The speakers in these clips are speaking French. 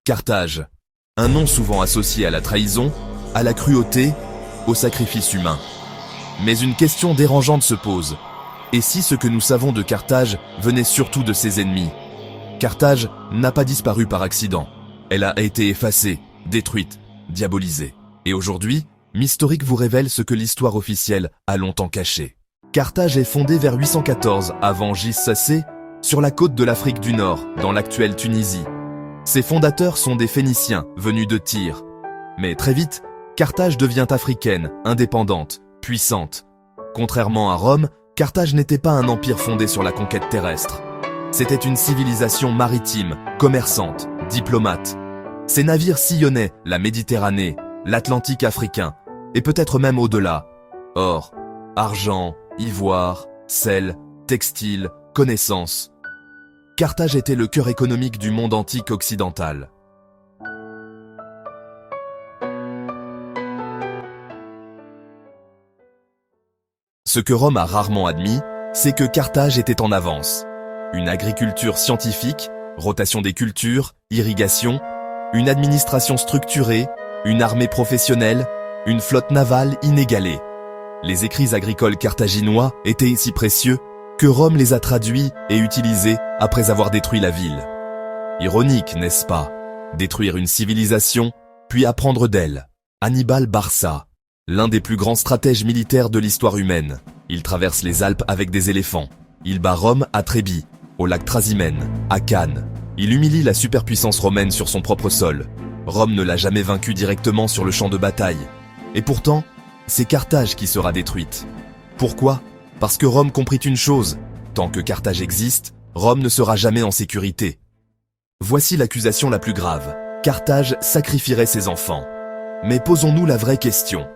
Carthage, un nom souvent associé à la trahison, à la cruauté, au sacrifice humain. Mais une question dérangeante se pose. Et si ce que nous savons de Carthage venait surtout de ses ennemis? Carthage n'a pas disparu par accident. Elle a été effacée, détruite, diabolisée. Et aujourd'hui, Mystorique vous révèle ce que l'histoire officielle a longtemps caché. Carthage est fondée vers 814 avant J.C. sur la côte de l'Afrique du Nord, dans l'actuelle Tunisie. Ses fondateurs sont des Phéniciens venus de Tyr. Mais très vite, Carthage devient africaine, indépendante, puissante. Contrairement à Rome, Carthage n'était pas un empire fondé sur la conquête terrestre. C'était une civilisation maritime, commerçante, diplomate. Ses navires sillonnaient la Méditerranée, l'Atlantique africain, et peut-être même au-delà. Or, argent, ivoire, sel, textile, connaissances. Carthage était le cœur économique du monde antique occidental. Ce que Rome a rarement admis, c'est que Carthage était en avance. Une agriculture scientifique, rotation des cultures, irrigation, une administration structurée, une armée professionnelle, une flotte navale inégalée. Les écrits agricoles carthaginois étaient si précieux que Rome les a traduits et utilisés après avoir détruit la ville. Ironique, n'est-ce pas? Détruire une civilisation, puis apprendre d'elle. Hannibal Barca, l'un des plus grands stratèges militaires de l'histoire humaine. Il traverse les Alpes avec des éléphants. Il bat Rome à Trébie, au lac Trasimène, à Cannes. Il humilie la superpuissance romaine sur son propre sol. Rome ne l'a jamais vaincu directement sur le champ de bataille. Et pourtant, c'est Carthage qui sera détruite. Pourquoi? Parce que Rome comprit une chose, tant que Carthage existe, Rome ne sera jamais en sécurité. Voici l'accusation la plus grave. Carthage sacrifierait ses enfants. Mais posons-nous la vraie question.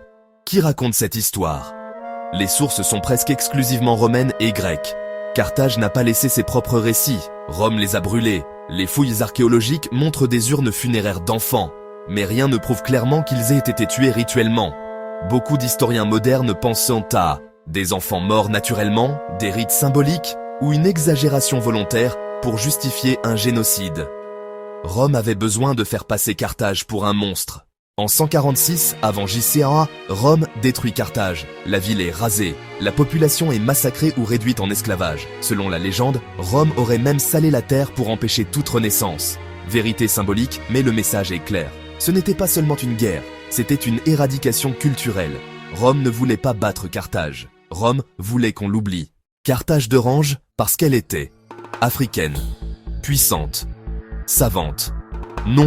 Qui raconte cette histoire? Les sources sont presque exclusivement romaines et grecques. Carthage n'a pas laissé ses propres récits. Rome les a brûlés. Les fouilles archéologiques montrent des urnes funéraires d'enfants. Mais rien ne prouve clairement qu'ils aient été tués rituellement. Beaucoup d'historiens modernes pensent à des enfants morts naturellement, des rites symboliques ou une exagération volontaire pour justifier un génocide. Rome avait besoin de faire passer Carthage pour un monstre. En 146 avant JCA, Rome détruit Carthage. La ville est rasée, la population est massacrée ou réduite en esclavage. Selon la légende, Rome aurait même salé la terre pour empêcher toute renaissance. Vérité symbolique, mais le message est clair. Ce n'était pas seulement une guerre, c'était une éradication culturelle. Rome ne voulait pas battre Carthage. Rome voulait qu'on l'oublie. Carthage dérange parce qu'elle était africaine, puissante, savante, non